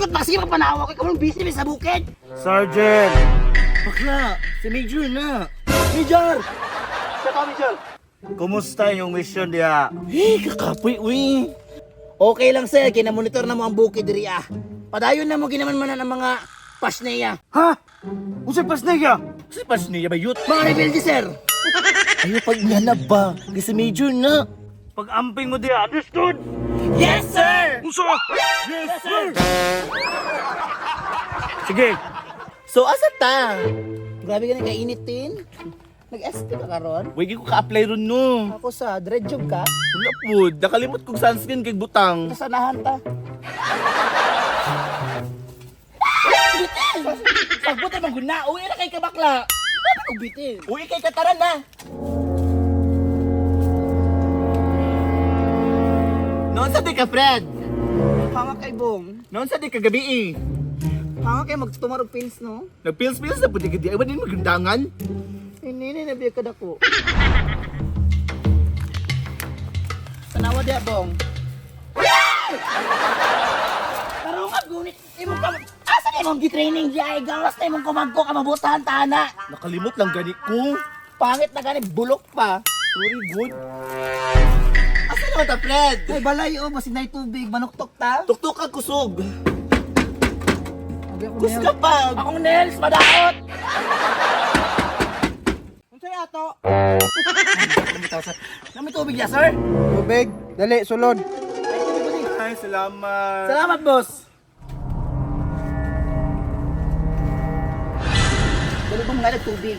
ikot ba? Sige magpanawa ko. Ikaw nang busy sa bukid. Sergeant! Bakla, si Major na. Major! Siya ka, Major. Kumusta yung mission diya? Kakapoy, uy. Okay lang, sir. Kinamonitor na mo ang bukid diri Padayon na mo ginaman-manan ang mga pasneya. Ha? Usay pas na ya? Usay pas niya ba yut? Mga rebelde, sir. Ayaw pag nanab ba? Kasi Major na. Pag-amping mo diya, understood? Yes, sir! Usa! Yes, sir! Sige, So, asa ta? Grabe ka na kainitin. Nag-ST ka karon? wagi ko ka-apply ron no. Ako sa dread job ka? Wala po, nakalimot kong sunscreen kay butang. Nasanahan ta. Pagbuti mang guna, uwi na kay kabakla. Ano ko bitin? Uwi kay kataran na. Noon sa di ka, Fred? Hanga kay Bong. Noon sa di ka gabi eh. Hanga kay magtumarog pills, no? Nagpils-pils na puti ka di. Iba din magundangan. Hindi na biya ka dako. Tanawa dia, Bong. Karungat gunit. Imong ka. Asa na imong gi-training di ay gawas na imong kumagko ka mabutahan tana. Nakalimot lang gani ko. Pangit na gani bulok pa. Sorry, good. Asa naman ta, Fred? Ay balay o basin na tubig manuktok ta. Tuktok ka kusog. Kus ka pa. Akong nails madaot. Unsay ato? Nami tubig ya, sir? Tubig, dali, sulod. Ay, salamat. Salamat, boss. Dali bang nga tubig?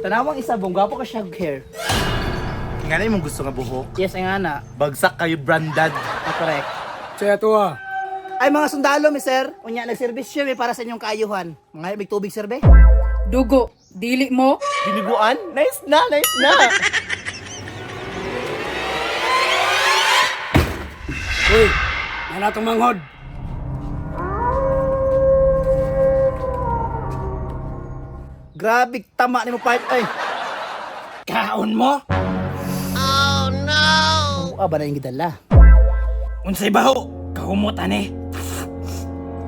Tanawang isa, bong gwapo ka siya hair. Nga na yung gusto nga buhok. Yes, ay nga na. Bagsak kayo, brandad. Correct. Saya to ah. Ay, mga sundalo, mi sir. Unya, nag-service siya, may para sa inyong kaayuhan. Mga may tubig, sir, be? Dugo, dili mo? Biniguan? Nice na, nice na. Uy, ano itong manghod? Grabe, tama ni mo, part. Ay, kaon mo? Oh, no! Ba na yung gidala? Unsay baho? Kahumutan eh.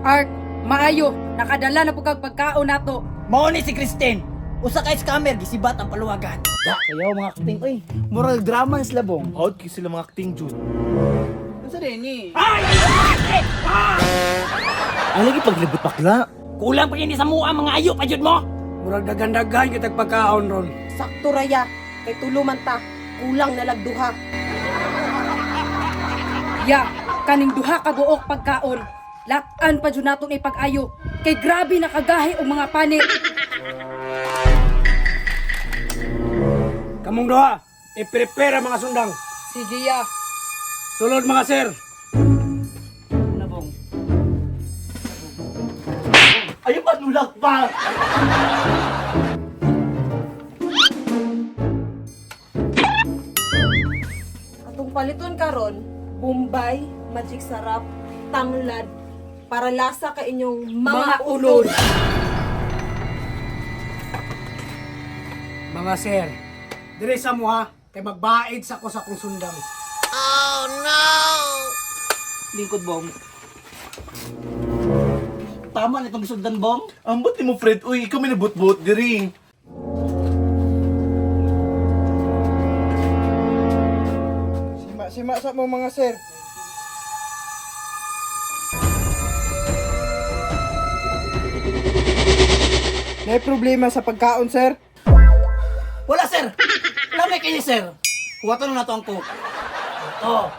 Art, maayo, nakadala na po kag pagkaon nato. Mao ni si Christine. Usa ka scammer, gisibat ang paluwagan. Da, kayo mga acting, oy. Murag drama ni Slabong. Out kayo sila mga acting, Jude. Ano sa rin eh? Ay, lagi paglibot bakla. Kulang pa yun sa mua, mga ayo, pajud mo! Murag dagandagan kitag pagkaon ron. Sakto raya, kay tuluman ta, kulang na lagduha. Ya, kaning duha ka buok pagkaon. Latan pa jud natong ipag-ayo, kay grabe nakagahi og mga panit. Kamong doha, i-prepare ang mga sundang. Sige ya. Sulod mga sir. Nabong. Ayaw pa, nulag pa. Atong paliton karon, Bombay, Magic Sarap, Tanglad, para lasa ka inyong mga ulod. Mga sir, dire sa mo ha, kay magbaid sa ko sa kong sundang. Lingkod, Bong. Tama na itong gisundan, Bong. Ambot ni mo, Fred. Uy, ikaw may nabut-but, diri. Sima sa mo mga sir. May problema sa pagkaon sir? Wala, sir! Lamay kayo, sir! Huwato na nato ang cook. Oo.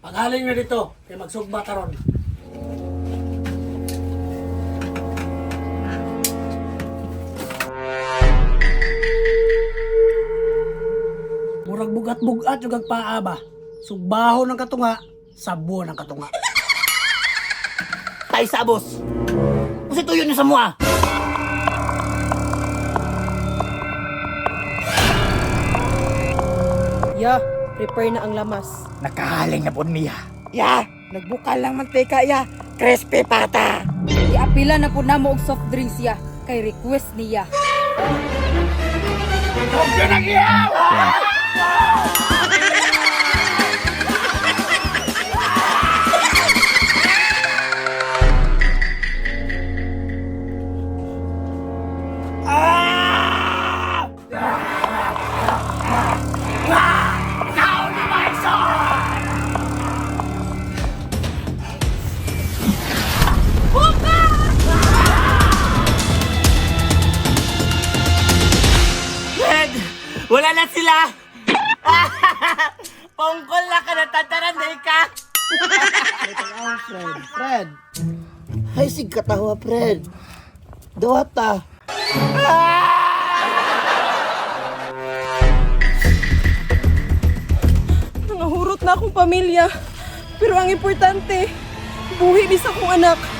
Paghaling na dito, kay magsugba karon. Murag bugat-bugat yung agpaa ba? Sugbaho ng katunga, sabo ng katunga. Tay sabos! Kasi tuyo niyo sa mua! Ya, prepare na ang lamas. Nakahaling na po niya. Ya! Nagbukal lang mantika, ya! Crispy pata! Iapila na po namo og soft drinks ya, kay request niya. Huwag ka nag-iyaw! na sila! Pongkol na ka na tataran na ka! Fred. Ay, sig katawa, Fred. Dawata. Nangahurot na akong pamilya. Pero ang importante, buhi bisa kong anak.